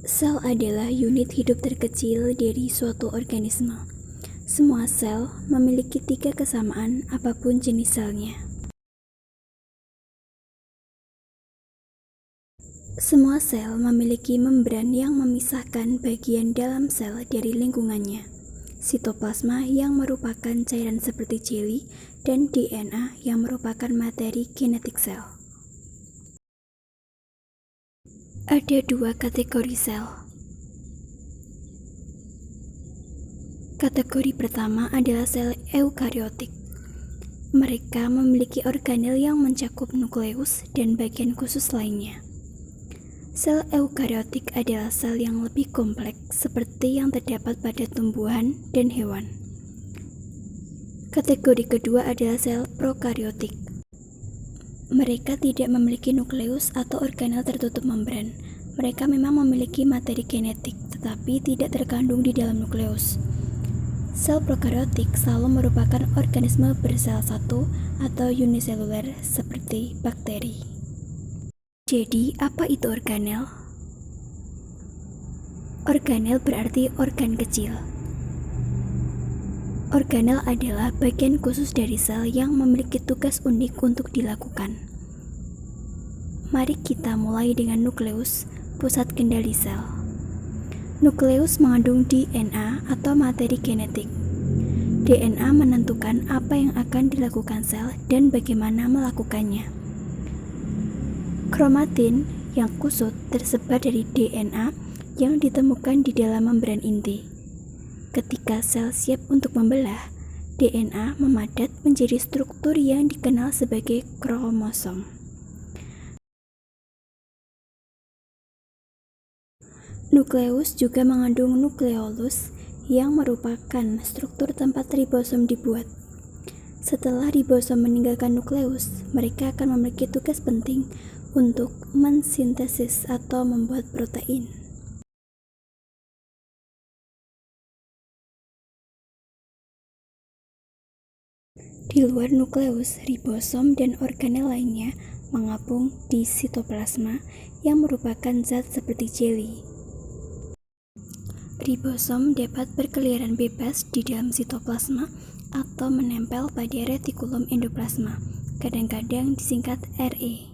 Sel adalah unit hidup terkecil dari suatu organisme. Semua sel memiliki 3 kesamaan apapun jenis selnya. Semua sel memiliki membran yang memisahkan bagian dalam sel dari lingkungannya. Sitoplasma yang merupakan cairan seperti jeli, dan DNA yang merupakan materi genetik sel. Ada 2 kategori sel. Kategori pertama adalah sel eukariotik. Mereka memiliki organel yang mencakup nukleus dan bagian khusus lainnya. Sel eukariotik adalah sel yang lebih kompleks seperti yang terdapat pada tumbuhan dan hewan. Kategori kedua adalah sel prokariotik. Mereka tidak memiliki nukleus atau organel tertutup membran. Mereka memang memiliki materi genetik, tetapi tidak terkandung di dalam nukleus. Sel prokariotik selalu merupakan organisme bersel satu atau uniseluler seperti bakteri. Jadi, apa itu organel? Organel berarti organ kecil. Organel adalah bagian khusus dari sel yang memiliki tugas unik untuk dilakukan. Mari kita mulai dengan nukleus, pusat kendali sel. Nukleus mengandung DNA atau materi genetik. DNA menentukan apa yang akan dilakukan sel dan bagaimana melakukannya. Kromatin yang kusut tersebar dari DNA yang ditemukan di dalam membran inti. Ketika sel siap untuk membelah, DNA memadat menjadi struktur yang dikenal sebagai kromosom. Nukleus juga mengandung nukleolus yang merupakan struktur tempat ribosom dibuat. Setelah ribosom meninggalkan nukleus, mereka akan memiliki tugas penting untuk mensintesis atau membuat protein. Di luar nukleus, ribosom dan organel lainnya mengapung di sitoplasma yang merupakan zat seperti jeli. Ribosom dapat berkeliaran bebas di dalam sitoplasma atau menempel pada retikulum endoplasma, kadang-kadang disingkat RE.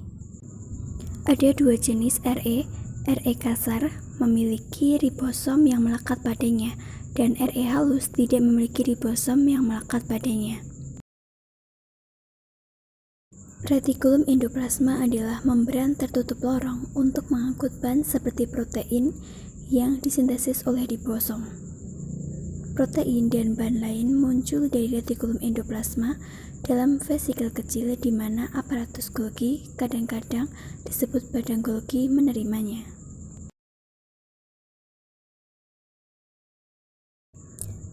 Ada 2 jenis RE. RE kasar memiliki ribosom yang melekat padanya, dan RE halus tidak memiliki ribosom yang melekat padanya. Retikulum endoplasma adalah membran tertutup lorong untuk mengangkut bahan seperti protein yang disintesis oleh ribosom. Protein dan bahan lain muncul dari retikulum endoplasma dalam vesikel kecil di mana aparatus Golgi, kadang-kadang disebut badan Golgi, menerimanya.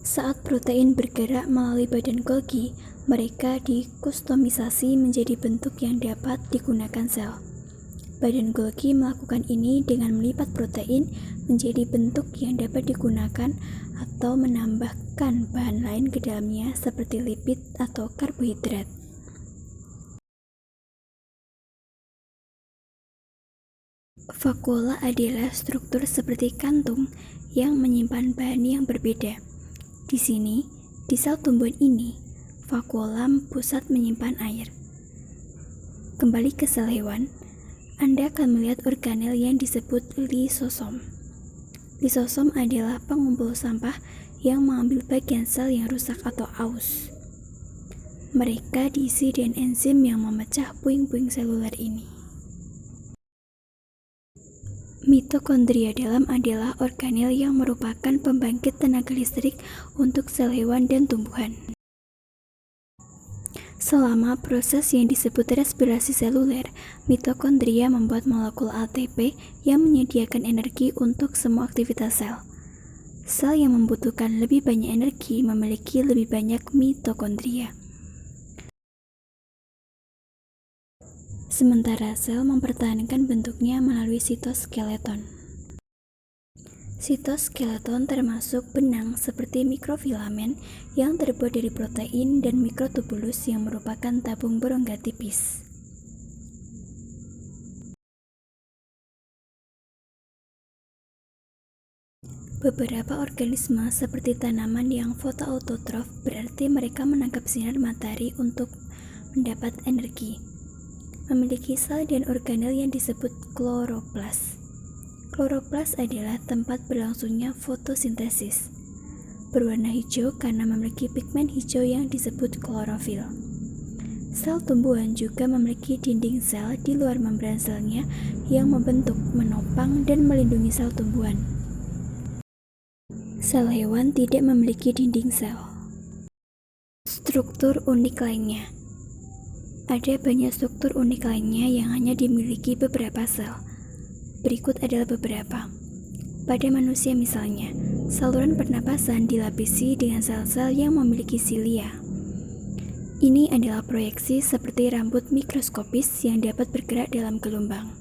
Saat protein bergerak melalui badan Golgi, mereka dikustomisasi menjadi bentuk yang dapat digunakan sel. Badan Golgi melakukan ini dengan melipat protein menjadi bentuk yang dapat digunakan atau menambahkan bahan lain ke dalamnya seperti lipid atau karbohidrat. Vakuola adalah struktur seperti kantung yang menyimpan bahan yang berbeda. Di sini, di sel tumbuhan ini, vakuola pusat menyimpan air. Kembali ke sel hewan, Anda akan melihat organel yang disebut lisosom. Lisosom adalah pengumpul sampah yang mengambil bagian sel yang rusak atau aus. Mereka diisi dengan enzim yang memecah puing-puing seluler ini. Mitokondria dalam adalah organel yang merupakan pembangkit tenaga listrik untuk sel hewan dan tumbuhan. Selama proses yang disebut respirasi seluler, mitokondria membuat molekul ATP yang menyediakan energi untuk semua aktivitas sel. Sel yang membutuhkan lebih banyak energi memiliki lebih banyak mitokondria. Sementara sel mempertahankan bentuknya melalui sitoskeleton. Sitoskeleton termasuk benang seperti mikrofilamen yang terbuat dari protein dan mikrotubulus yang merupakan tabung berongga tipis. Beberapa organisme seperti tanaman yang fotoautotrof berarti mereka menangkap sinar matahari untuk mendapat energi. Memiliki sel dan organel yang disebut kloroplas. Kloroplas adalah tempat berlangsungnya fotosintesis. Berwarna hijau karena memiliki pigmen hijau yang disebut klorofil. Sel tumbuhan juga memiliki dinding sel di luar membran selnya yang membentuk, menopang, dan melindungi sel tumbuhan. Sel hewan tidak memiliki dinding sel. Struktur unik lainnya. Ada banyak struktur unik lainnya yang hanya dimiliki beberapa sel. Berikut adalah beberapa. Pada manusia misalnya, saluran pernapasan dilapisi dengan sel-sel yang memiliki silia. Ini adalah proyeksi seperti rambut mikroskopis yang dapat bergerak dalam gelombang.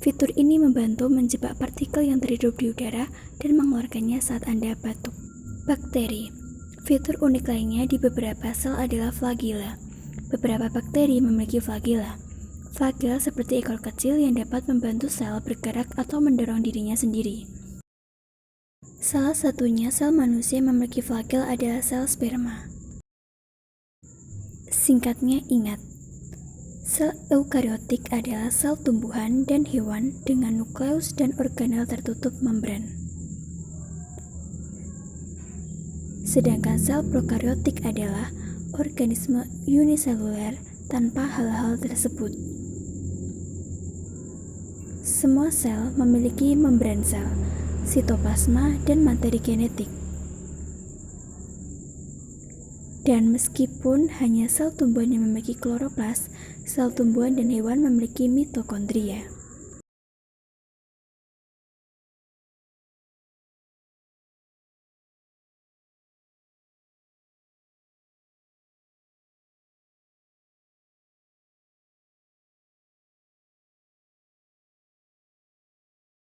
Fitur ini membantu menjebak partikel yang terhirup di udara dan mengeluarkannya saat Anda batuk. Bakteri. Fitur unik lainnya di beberapa sel adalah flagela. Beberapa bakteri memiliki flagela. Flagel seperti ekor kecil yang dapat membantu sel bergerak atau mendorong dirinya sendiri. Salah satunya sel manusia memiliki flagel adalah sel sperma. Singkatnya ingat, sel eukariotik adalah sel tumbuhan dan hewan dengan nukleus dan organel tertutup membran. Sedangkan sel prokariotik adalah organisme uniseluler tanpa hal-hal tersebut. Semua sel memiliki membran sel, sitoplasma, dan materi genetik. Dan meskipun hanya sel tumbuhan yang memiliki kloroplas, sel tumbuhan dan hewan memiliki mitokondria.